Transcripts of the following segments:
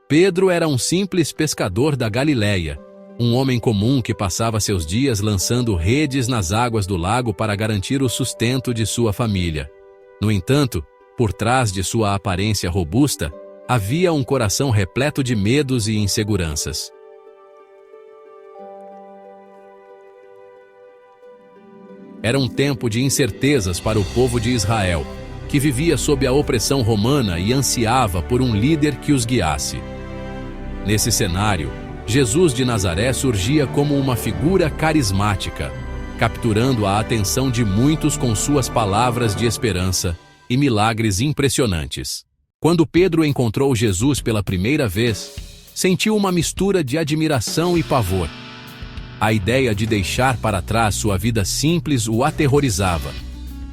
Pedro era um simples pescador da Galileia, um homem comum que passava seus dias lançando redes nas águas do lago para garantir o sustento de sua família. No entanto, por trás de sua aparência robusta, havia um coração repleto de medos e inseguranças. Era um tempo de incertezas para o povo de Israel, que vivia sob a opressão romana e ansiava por um líder que os guiasse. Nesse cenário, Jesus de Nazaré surgia como uma figura carismática, capturando a atenção de muitos com suas palavras de esperança e milagres impressionantes. Quando Pedro encontrou Jesus pela primeira vez, sentiu uma mistura de admiração e pavor. A ideia de deixar para trás sua vida simples o aterrorizava,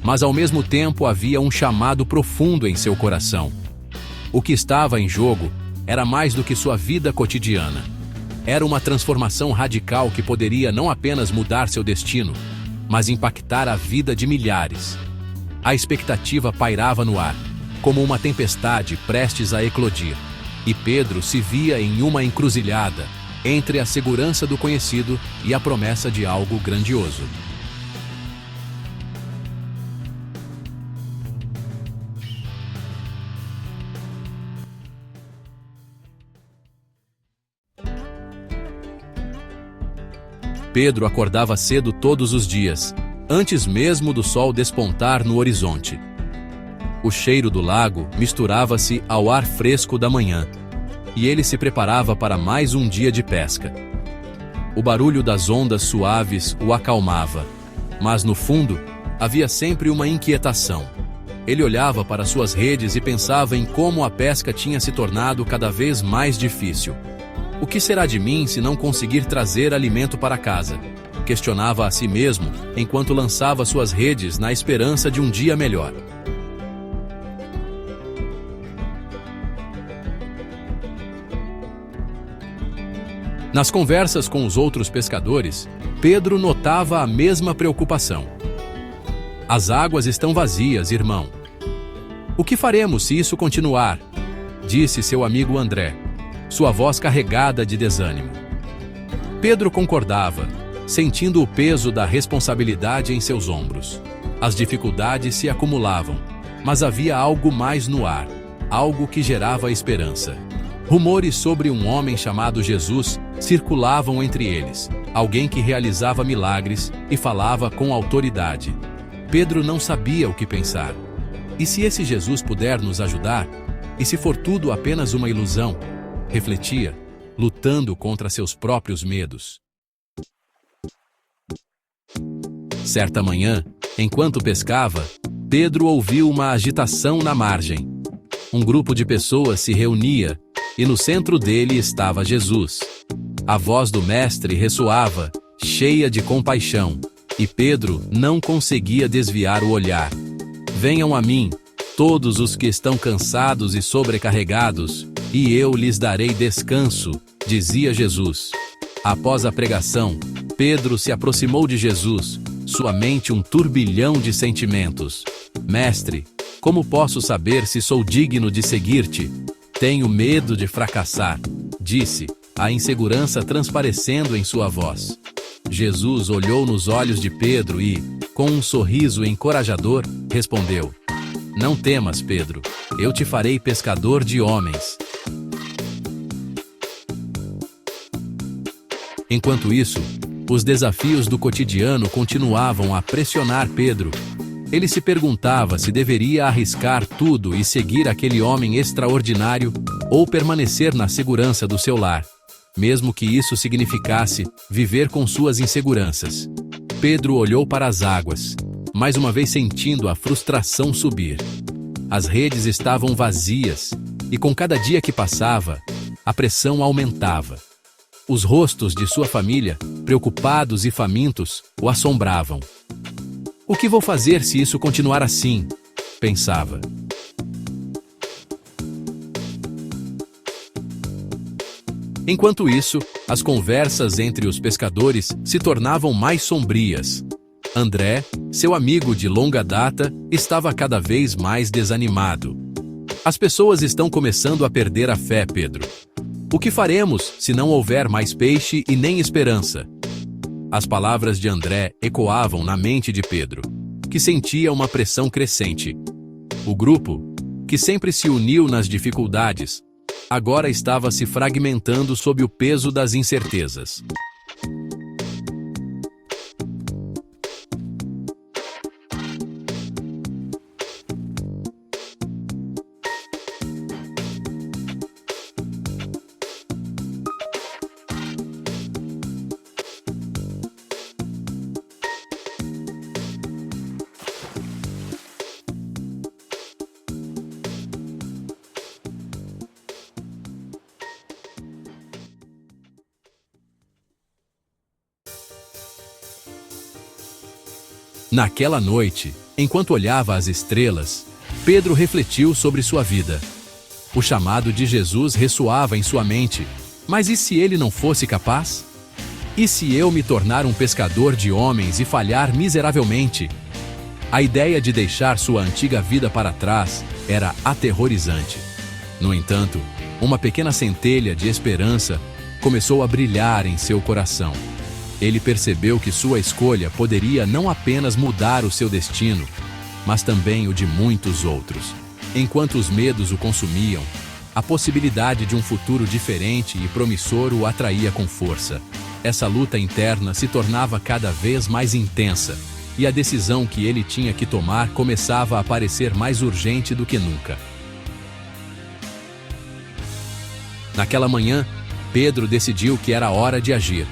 mas ao mesmo tempo havia um chamado profundo em seu coração. O que estava em jogo era mais do que sua vida cotidiana. Era uma transformação radical que poderia não apenas mudar seu destino, mas impactar a vida de milhares. A expectativa pairava no ar, como uma tempestade prestes a eclodir, e Pedro se via em uma encruzilhada entre a segurança do conhecido e a promessa de algo grandioso. Pedro acordava cedo todos os dias, antes mesmo do sol despontar no horizonte. O cheiro do lago misturava-se ao ar fresco da manhã, e ele se preparava para mais um dia de pesca. O barulho das ondas suaves o acalmava, mas no fundo havia sempre uma inquietação. Ele olhava para suas redes e pensava em como a pesca tinha se tornado cada vez mais difícil. O que será de mim se não conseguir trazer alimento para casa? Questionava a si mesmo enquanto lançava suas redes na esperança de um dia melhor. Nas conversas com os outros pescadores, Pedro notava a mesma preocupação. As águas estão vazias, irmão. O que faremos se isso continuar? Disse seu amigo André, sua voz carregada de desânimo. Pedro concordava, sentindo o peso da responsabilidade em seus ombros. As dificuldades se acumulavam, mas havia algo mais no ar, algo que gerava esperança. Rumores sobre um homem chamado Jesus circulavam entre eles, alguém que realizava milagres e falava com autoridade. Pedro não sabia o que pensar. E se esse Jesus puder nos ajudar? E se for tudo apenas uma ilusão? Refletia, lutando contra seus próprios medos. Certa manhã, enquanto pescava, Pedro ouviu uma agitação na margem. Um grupo de pessoas se reunia, e no centro dele estava Jesus. A voz do mestre ressoava, cheia de compaixão, e Pedro não conseguia desviar o olhar. Venham a mim, todos os que estão cansados e sobrecarregados, e eu lhes darei descanso, dizia Jesus. Após a pregação, Pedro se aproximou de Jesus, sua mente um turbilhão de sentimentos. Mestre, como posso saber se sou digno de seguir-te? Tenho medo de fracassar, disse, a insegurança transparecendo em sua voz. Jesus olhou nos olhos de Pedro e, com um sorriso encorajador, respondeu: Não temas, Pedro, eu te farei pescador de homens. Enquanto isso, os desafios do cotidiano continuavam a pressionar Pedro. Ele se perguntava se deveria arriscar tudo e seguir aquele homem extraordinário ou permanecer na segurança do seu lar, mesmo que isso significasse viver com suas inseguranças. Pedro olhou para as águas, mais uma vez sentindo a frustração subir. As redes estavam vazias, e com cada dia que passava, a pressão aumentava. Os rostos de sua família, preocupados e famintos, o assombravam. O que vou fazer se isso continuar assim? Pensava. Enquanto isso, as conversas entre os pescadores se tornavam mais sombrias. André, seu amigo de longa data, estava cada vez mais desanimado. As pessoas estão começando a perder a fé, Pedro. O que faremos se não houver mais peixe e nem esperança? As palavras de André ecoavam na mente de Pedro, que sentia uma pressão crescente. O grupo, que sempre se uniu nas dificuldades, agora estava se fragmentando sob o peso das incertezas. Naquela noite, enquanto olhava as estrelas, Pedro refletiu sobre sua vida. O chamado de Jesus ressoava em sua mente. Mas e se ele não fosse capaz? E se eu me tornar um pescador de homens e falhar miseravelmente? A ideia de deixar sua antiga vida para trás era aterrorizante. No entanto, uma pequena centelha de esperança começou a brilhar em seu coração. Ele percebeu que sua escolha poderia não apenas mudar o seu destino, mas também o de muitos outros. Enquanto os medos o consumiam, a possibilidade de um futuro diferente e promissor o atraía com força. Essa luta interna se tornava cada vez mais intensa, e a decisão que ele tinha que tomar começava a parecer mais urgente do que nunca. Naquela manhã, Pedro decidiu que era hora de agir.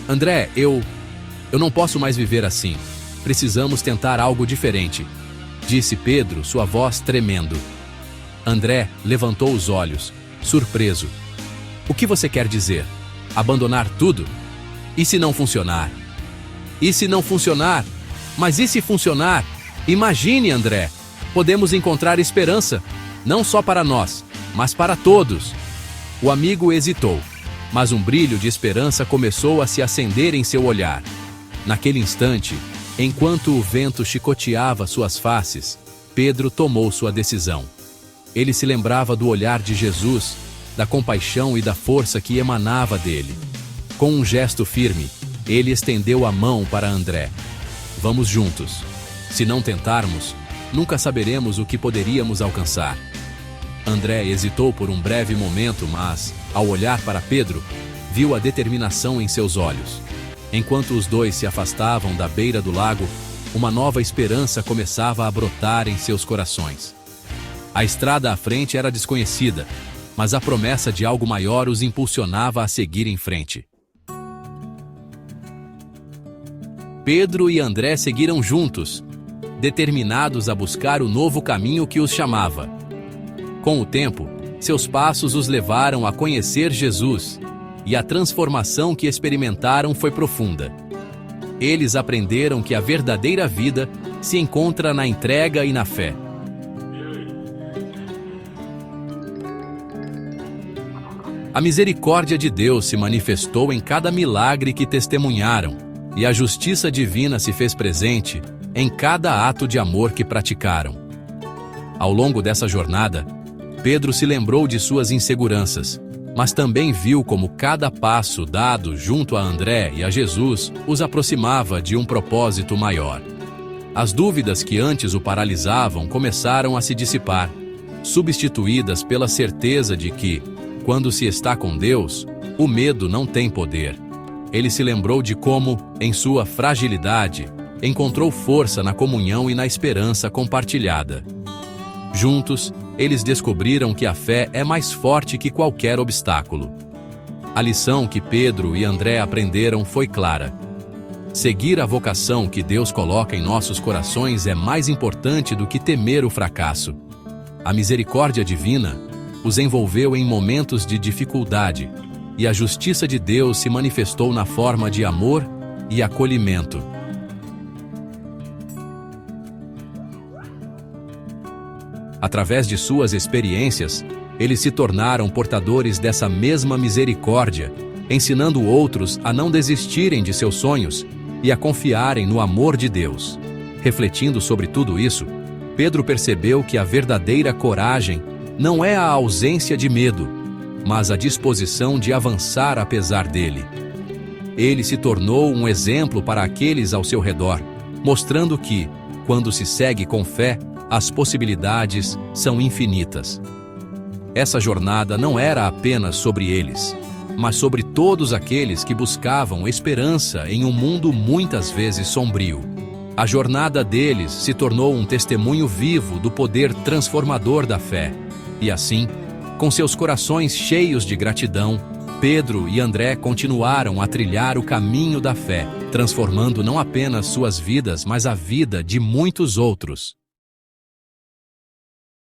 André, eu não posso mais viver assim. Precisamos tentar algo diferente, disse Pedro, sua voz tremendo. André levantou os olhos, surpreso. O que você quer dizer? Abandonar tudo? E se não funcionar? E se não funcionar? Mas e se funcionar? Imagine, André. Podemos encontrar esperança, não só para nós, mas para todos. O amigo hesitou, mas um brilho de esperança começou a se acender em seu olhar. Naquele instante, enquanto o vento chicoteava suas faces, Pedro tomou sua decisão. Ele se lembrava do olhar de Jesus, da compaixão e da força que emanava dele. Com um gesto firme, ele estendeu a mão para André. Vamos juntos. Se não tentarmos, nunca saberemos o que poderíamos alcançar. André hesitou por um breve momento, mas, ao olhar para Pedro, viu a determinação em seus olhos. Enquanto os dois se afastavam da beira do lago, uma nova esperança começava a brotar em seus corações. A estrada à frente era desconhecida, mas a promessa de algo maior os impulsionava a seguir em frente. Pedro e André seguiram juntos, determinados a buscar o novo caminho que os chamava. Com o tempo, seus passos os levaram a conhecer Jesus, e a transformação que experimentaram foi profunda. Eles aprenderam que a verdadeira vida se encontra na entrega e na fé. A misericórdia de Deus se manifestou em cada milagre que testemunharam, e a justiça divina se fez presente em cada ato de amor que praticaram. Ao longo dessa jornada, Pedro se lembrou de suas inseguranças, mas também viu como cada passo dado junto a André e a Jesus os aproximava de um propósito maior. As dúvidas que antes o paralisavam começaram a se dissipar, substituídas pela certeza de que, quando se está com Deus, o medo não tem poder. Ele se lembrou de como, em sua fragilidade, encontrou força na comunhão e na esperança compartilhada. Juntos, eles descobriram que a fé é mais forte que qualquer obstáculo. A lição que Pedro e André aprenderam foi clara. Seguir a vocação que Deus coloca em nossos corações é mais importante do que temer o fracasso. A misericórdia divina os envolveu em momentos de dificuldade, e a justiça de Deus se manifestou na forma de amor e acolhimento. Através de suas experiências, eles se tornaram portadores dessa mesma misericórdia, ensinando outros a não desistirem de seus sonhos e a confiarem no amor de Deus. Refletindo sobre tudo isso, Pedro percebeu que a verdadeira coragem não é a ausência de medo, mas a disposição de avançar apesar dele. Ele se tornou um exemplo para aqueles ao seu redor, mostrando que, quando se segue com fé, as possibilidades são infinitas. Essa jornada não era apenas sobre eles, mas sobre todos aqueles que buscavam esperança em um mundo muitas vezes sombrio. A jornada deles se tornou um testemunho vivo do poder transformador da fé. E assim, com seus corações cheios de gratidão, Pedro e André continuaram a trilhar o caminho da fé, transformando não apenas suas vidas, mas a vida de muitos outros.